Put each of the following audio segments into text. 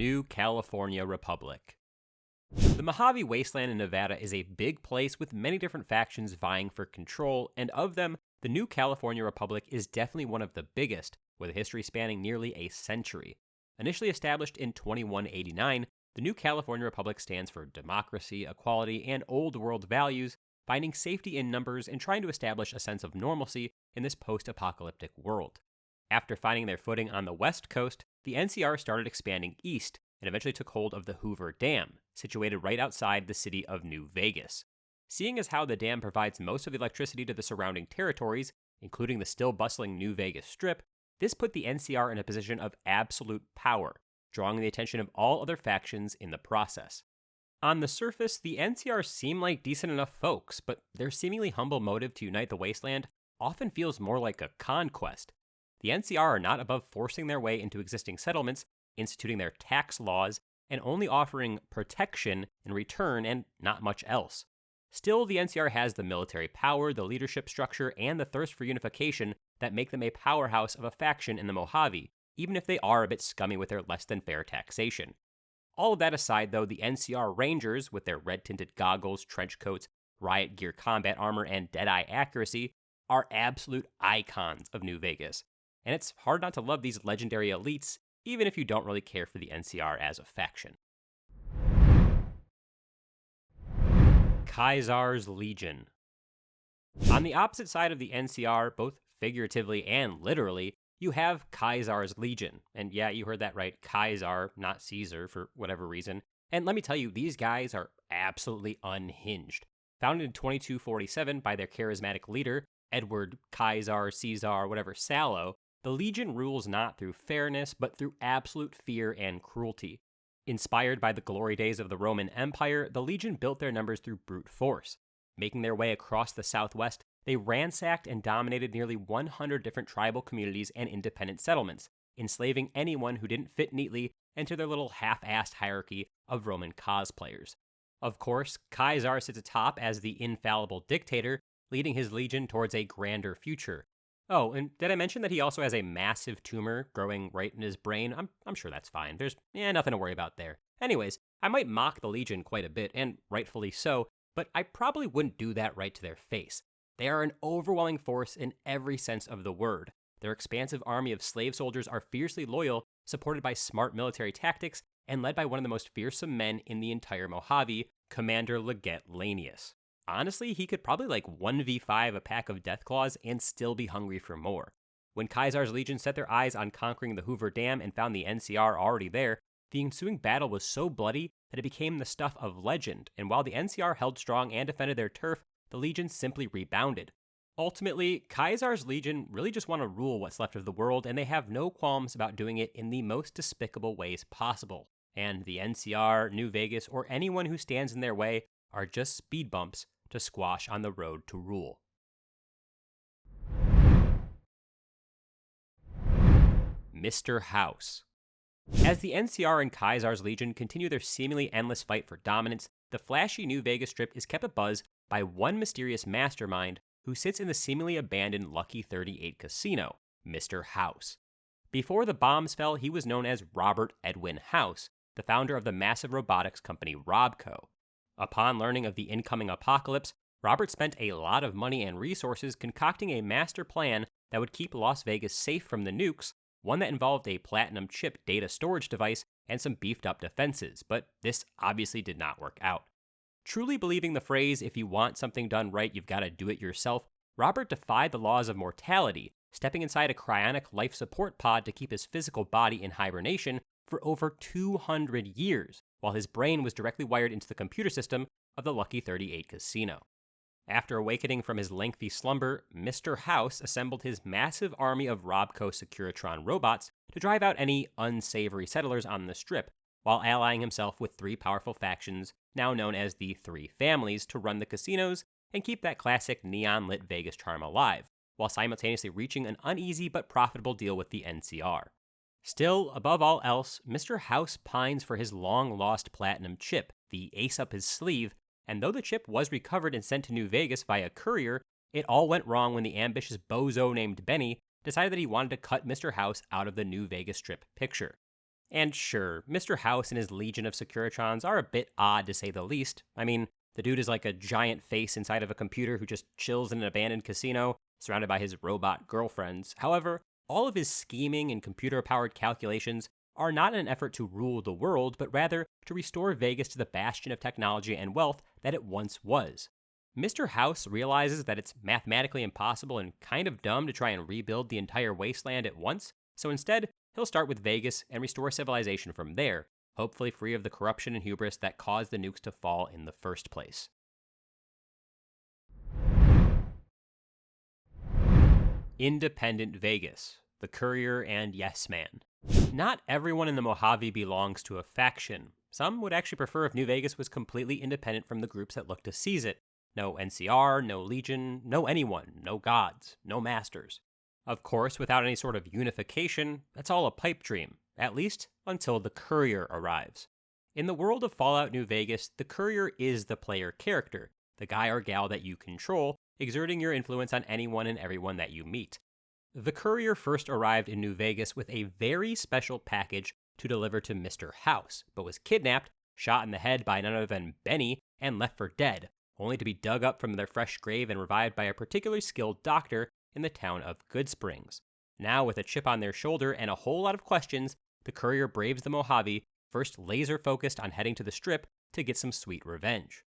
New California Republic. The Mojave wasteland in Nevada is a big place with many different factions vying for control, and of them, the New California Republic is definitely one of the biggest, with a history spanning nearly a century. Initially established in 2189, the New California Republic stands for democracy, equality, and old world values, finding safety in numbers and trying to establish a sense of normalcy in this post-apocalyptic world. After finding their footing on the west coast, the NCR started expanding east and eventually took hold of the Hoover Dam, situated right outside the city of New Vegas. Seeing as how the dam provides most of the electricity to the surrounding territories, including the still bustling New Vegas Strip, this put the NCR in a position of absolute power, drawing the attention of all other factions in the process. On the surface, the NCR seem like decent enough folks, but their seemingly humble motive to unite the wasteland often feels more like a conquest. The NCR are not above forcing their way into existing settlements, instituting their tax laws, and only offering protection in return and not much else. Still, the NCR has the military power, the leadership structure, and the thirst for unification that make them a powerhouse of a faction in the Mojave, even if they are a bit scummy with their less than fair taxation. All of that aside, though, the NCR Rangers, with their red-tinted goggles, trench coats, riot gear combat armor, and dead-eye accuracy, are absolute icons of New Vegas. And it's hard not to love these legendary elites, even if you don't really care for the NCR as a faction. Caesar's Legion. On the opposite side of the NCR, both figuratively and literally, you have Caesar's Legion. And yeah, you heard that right, Caesar, not Caesar, for whatever reason. And let me tell you, these guys are absolutely unhinged. Founded in 2247 by their charismatic leader, Edward Caesar, whatever, Sallow, the Legion rules not through fairness, but through absolute fear and cruelty. Inspired by the glory days of the Roman Empire, the Legion built their numbers through brute force. Making their way across the Southwest, they ransacked and dominated nearly 100 different tribal communities and independent settlements, enslaving anyone who didn't fit neatly into their little half-assed hierarchy of Roman cosplayers. Of course, Caesar sits atop as the infallible dictator, leading his legion towards a grander future. Oh, and did I mention that he also has a massive tumor growing right in his brain? I'm sure that's fine. There's nothing to worry about there. Anyways, I might mock the Legion quite a bit, and rightfully so, but I probably wouldn't do that right to their face. They are an overwhelming force in every sense of the word. Their expansive army of slave soldiers are fiercely loyal, supported by smart military tactics, and led by one of the most fearsome men in the entire Mojave, Commander Leggett Lanius. Honestly, he could probably 1v5 a pack of Deathclaws and still be hungry for more. When Caesar's Legion set their eyes on conquering the Hoover Dam and found the NCR already there, the ensuing battle was so bloody that it became the stuff of legend, and while the NCR held strong and defended their turf, the Legion simply rebounded. Ultimately, Caesar's Legion really just want to rule what's left of the world, and they have no qualms about doing it in the most despicable ways possible. And the NCR, New Vegas, or anyone who stands in their way are just speed bumps to squash on the road to rule. Mr. House. As the NCR and Caesar's Legion continue their seemingly endless fight for dominance, the flashy New Vegas Strip is kept abuzz by one mysterious mastermind who sits in the seemingly abandoned Lucky 38 casino, Mr. House. Before the bombs fell, he was known as Robert Edwin House, the founder of the massive robotics company Robco. Upon learning of the incoming apocalypse, Robert spent a lot of money and resources concocting a master plan that would keep Las Vegas safe from the nukes, one that involved a platinum chip data storage device and some beefed up defenses, but this obviously did not work out. Truly believing the phrase, if you want something done right, you've got to do it yourself, Robert defied the laws of mortality, stepping inside a cryonic life support pod to keep his physical body in hibernation for over 200 years, while his brain was directly wired into the computer system of the Lucky 38 casino. After awakening from his lengthy slumber, Mr. House assembled his massive army of Robco Securitron robots to drive out any unsavory settlers on the Strip, while allying himself with three powerful factions, now known as the Three Families, to run the casinos and keep that classic neon-lit Vegas charm alive, while simultaneously reaching an uneasy but profitable deal with the NCR. Still, above all else, Mr. House pines for his long-lost platinum chip, the ace up his sleeve, and though the chip was recovered and sent to New Vegas via courier, it all went wrong when the ambitious bozo named Benny decided that he wanted to cut Mr. House out of the New Vegas Strip picture. And sure, Mr. House and his legion of Securitrons are a bit odd to say the least. I mean, the dude is like a giant face inside of a computer who just chills in an abandoned casino, surrounded by his robot girlfriends. However, all of his scheming and computer-powered calculations are not in an effort to rule the world, but rather to restore Vegas to the bastion of technology and wealth that it once was. Mr. House realizes that it's mathematically impossible and kind of dumb to try and rebuild the entire wasteland at once, so instead, he'll start with Vegas and restore civilization from there, hopefully free of the corruption and hubris that caused the nukes to fall in the first place. Independent Vegas, the Courier and Yes Man. Not everyone in the Mojave belongs to a faction. Some would actually prefer if New Vegas was completely independent from the groups that look to seize it. No NCR, no Legion, no anyone, no gods, no masters. Of course, without any sort of unification, that's all a pipe dream, at least until the Courier arrives. In the world of Fallout New Vegas, the Courier is the player character, the guy or gal that you control, exerting your influence on anyone and everyone that you meet. The Courier first arrived in New Vegas with a very special package to deliver to Mr. House, but was kidnapped, shot in the head by none other than Benny, and left for dead, only to be dug up from their fresh grave and revived by a particularly skilled doctor in the town of Good Springs. Now, with a chip on their shoulder and a whole lot of questions, the Courier braves the Mojave, first laser-focused on heading to the Strip to get some sweet revenge.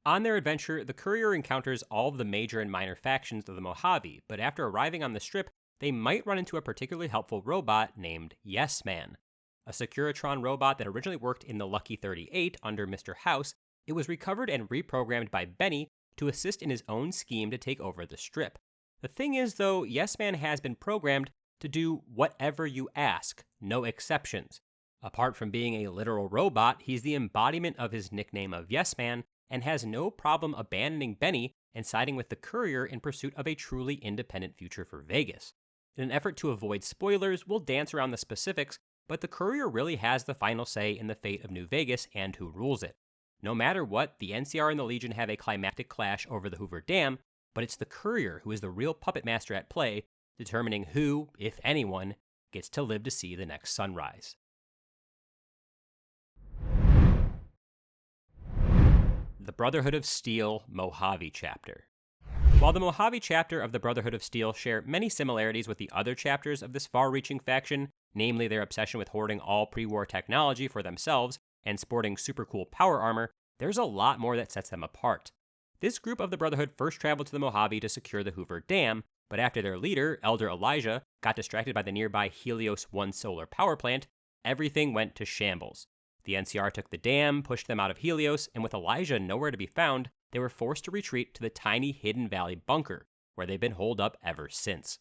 On their adventure, the Courier encounters all of the major and minor factions of the Mojave, but after arriving on the Strip, they might run into a particularly helpful robot named Yes Man. A Securitron robot that originally worked in the Lucky 38 under Mr. House, it was recovered and reprogrammed by Benny to assist in his own scheme to take over the Strip. The thing is, though, Yes Man has been programmed to do whatever you ask, no exceptions. Apart from being a literal robot, he's the embodiment of his nickname of Yes Man, and has no problem abandoning Benny and siding with the Courier in pursuit of a truly independent future for Vegas. In an effort to avoid spoilers, we'll dance around the specifics, but the Courier really has the final say in the fate of New Vegas and who rules it. No matter what, the NCR and the Legion have a climactic clash over the Hoover Dam, but it's the Courier who is the real puppet master at play, determining who, if anyone, gets to live to see the next sunrise. The Brotherhood of Steel Mojave Chapter. While the Mojave chapter of the Brotherhood of Steel share many similarities with the other chapters of this far-reaching faction, namely their obsession with hoarding all pre-war technology for themselves and sporting super cool power armor, there's a lot more that sets them apart. This group of the Brotherhood first traveled to the Mojave to secure the Hoover Dam, but after their leader, Elder Elijah, got distracted by the nearby Helios 1 solar power plant, everything went to shambles. The NCR took the dam, pushed them out of Helios, and with Elijah nowhere to be found, they were forced to retreat to the tiny Hidden Valley bunker, where they've been holed up ever since.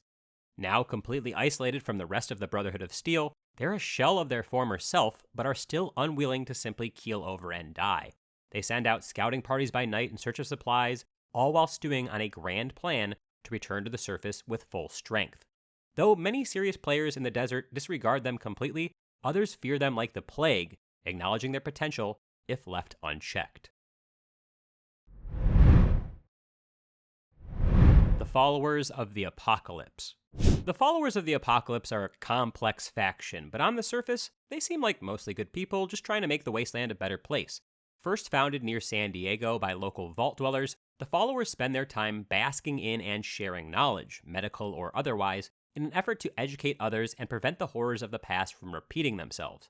Now completely isolated from the rest of the Brotherhood of Steel, they're a shell of their former self, but are still unwilling to simply keel over and die. They send out scouting parties by night in search of supplies, all while stewing on a grand plan to return to the surface with full strength. Though many serious players in the desert disregard them completely, others fear them like the plague, acknowledging their potential if left unchecked. The Followers of the Apocalypse. The Followers of the Apocalypse are a complex faction, but on the surface, they seem like mostly good people just trying to make the wasteland a better place. First founded near San Diego by local vault dwellers, the Followers spend their time basking in and sharing knowledge, medical or otherwise, in an effort to educate others and prevent the horrors of the past from repeating themselves.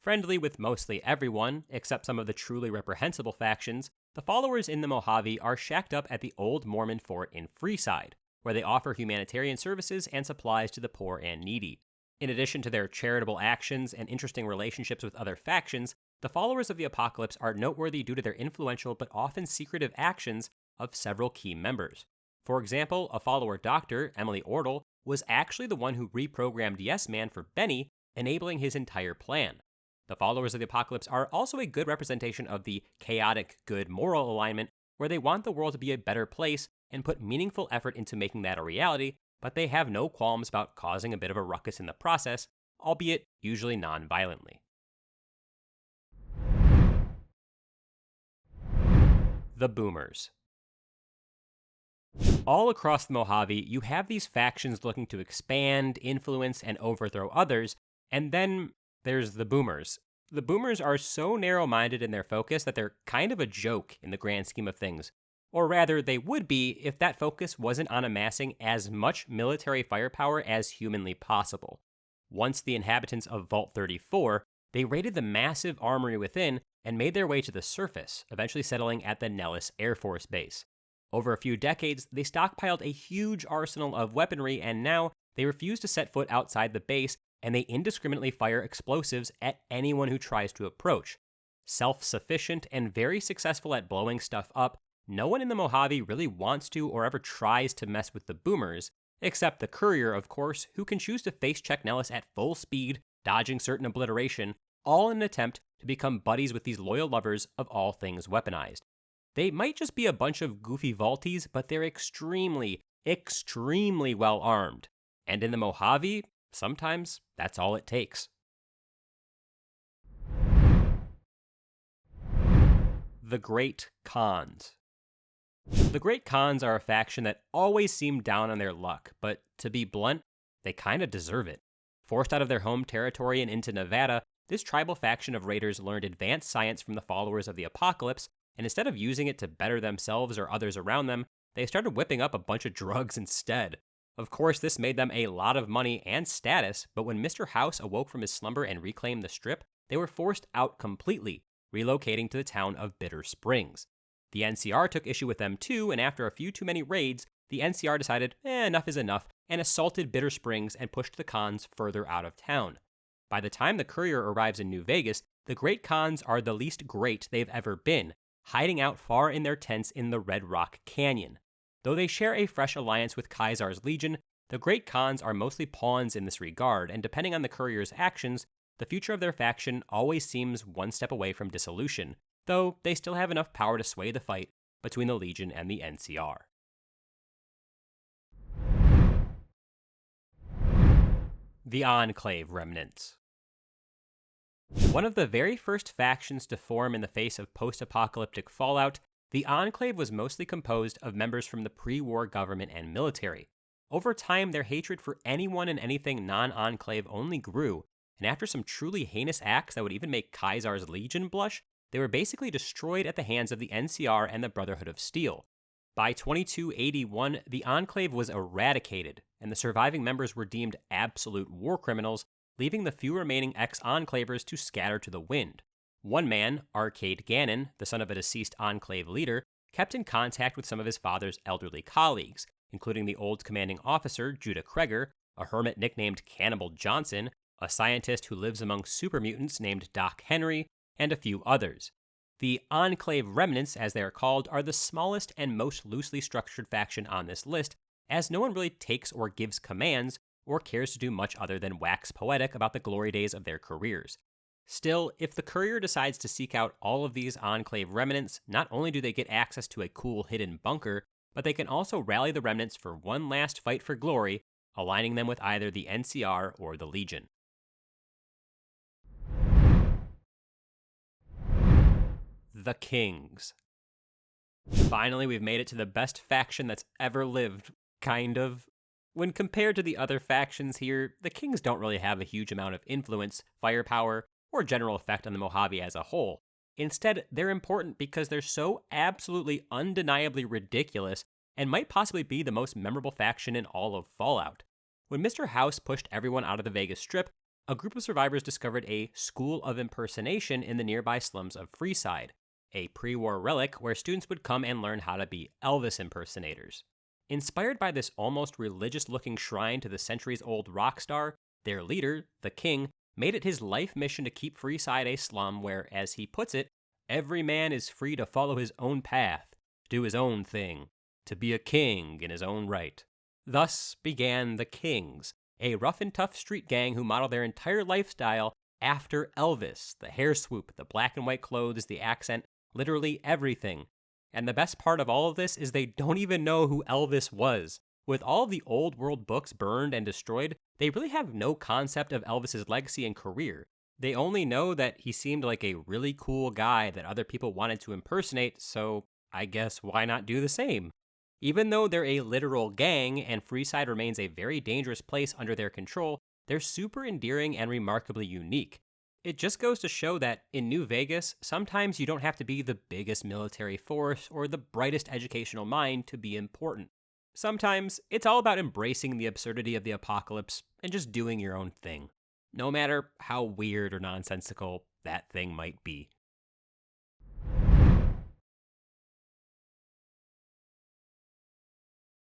Friendly with mostly everyone, except some of the truly reprehensible factions, the Followers in the Mojave are shacked up at the old Mormon fort in Freeside, where they offer humanitarian services and supplies to the poor and needy. In addition to their charitable actions and interesting relationships with other factions, the Followers of the Apocalypse are noteworthy due to their influential but often secretive actions of several key members. For example, a follower doctor, Emily Ortle, was actually the one who reprogrammed Yes Man for Benny, enabling his entire plan. The Followers of the Apocalypse are also a good representation of the chaotic good moral alignment, where they want the world to be a better place and put meaningful effort into making that a reality, but they have no qualms about causing a bit of a ruckus in the process, albeit usually non-violently. The Boomers. All across the Mojave, you have these factions looking to expand, influence, and overthrow others, and then There's the boomers. The boomers are so narrow-minded in their focus that they're kind of a joke in the grand scheme of things. Or rather, they would be if that focus wasn't on amassing as much military firepower as humanly possible. Once the inhabitants of Vault 34, they raided the massive armory within and made their way to the surface, eventually settling at the Nellis Air Force Base. Over a few decades, they stockpiled a huge arsenal of weaponry, and now they refuse to set foot outside the base, and they indiscriminately fire explosives at anyone who tries to approach. Self-sufficient and very successful at blowing stuff up, no one in the Mojave really wants to or ever tries to mess with the boomers, except the courier, of course, who can choose to face check Nellis at full speed, dodging certain obliteration, all in an attempt to become buddies with these loyal lovers of all things weaponized. They might just be a bunch of goofy vaulties, but they're extremely, extremely well armed. And in the Mojave, sometimes that's all it takes. The Great Khans. The Great Khans are a faction that always seem down on their luck, but to be blunt, they kinda deserve it. Forced out of their home territory and into Nevada, this tribal faction of raiders learned advanced science from the followers of the apocalypse, and instead of using it to better themselves or others around them, they started whipping up a bunch of drugs instead. Of course, this made them a lot of money and status, but when Mr. House awoke from his slumber and reclaimed the strip, they were forced out completely, relocating to the town of Bitter Springs. The NCR took issue with them too, and after a few too many raids, the NCR decided, enough is enough, and assaulted Bitter Springs and pushed the Khans further out of town. By the time the courier arrives in New Vegas, the Great Khans are the least great they've ever been, hiding out far in their tents in the Red Rock Canyon. Though they share a fresh alliance with Caesar's Legion, the Great Khans are mostly pawns in this regard, and depending on the courier's actions, the future of their faction always seems one step away from dissolution, though they still have enough power to sway the fight between the Legion and the NCR. The Enclave Remnants. One of the very first factions to form in the face of post-apocalyptic fallout, the Enclave was mostly composed of members from the pre-war government and military. Over time, their hatred for anyone and anything non-Enclave only grew, and after some truly heinous acts that would even make Caesar's Legion blush, they were basically destroyed at the hands of the NCR and the Brotherhood of Steel. By 2281, the Enclave was eradicated, and the surviving members were deemed absolute war criminals, leaving the few remaining ex-Enclavers to scatter to the wind. One man, Arcade Gannon, the son of a deceased Enclave leader, kept in contact with some of his father's elderly colleagues, including the old commanding officer, Judah Kreger, a hermit nicknamed Cannibal Johnson, a scientist who lives among super mutants named Doc Henry, and a few others. The Enclave Remnants, as they are called, are the smallest and most loosely structured faction on this list, as no one really takes or gives commands, or cares to do much other than wax poetic about the glory days of their careers. Still, if the courier decides to seek out all of these Enclave Remnants, not only do they get access to a cool hidden bunker, but they can also rally the Remnants for one last fight for glory, aligning them with either the NCR or the Legion. The Kings. Finally, we've made it to the best faction that's ever lived, kind of. When compared to the other factions here, the Kings don't really have a huge amount of influence, firepower, or general effect on the Mojave as a whole. Instead, they're important because they're so absolutely undeniably ridiculous and might possibly be the most memorable faction in all of Fallout. When Mr. House pushed everyone out of the Vegas Strip, a group of survivors discovered a school of impersonation in the nearby slums of Freeside, a pre-war relic where students would come and learn how to be Elvis impersonators. Inspired by this almost religious-looking shrine to the centuries-old rock star, their leader, the King, made it his life mission to keep Freeside a slum where, as he puts it, every man is free to follow his own path, do his own thing, to be a king in his own right. Thus began the Kings, a rough and tough street gang who modeled their entire lifestyle after Elvis, the hair swoop, the black and white clothes, the accent, literally everything. And the best part of all of this is they don't even know who Elvis was. With all of the old world books burned and destroyed, they really have no concept of Elvis's legacy and career. They only know that he seemed like a really cool guy that other people wanted to impersonate, so I guess why not do the same? Even though they're a literal gang and Freeside remains a very dangerous place under their control, they're super endearing and remarkably unique. It just goes to show that in New Vegas, sometimes you don't have to be the biggest military force or the brightest educational mind to be important. Sometimes it's all about embracing the absurdity of the apocalypse and just doing your own thing, no matter how weird or nonsensical that thing might be.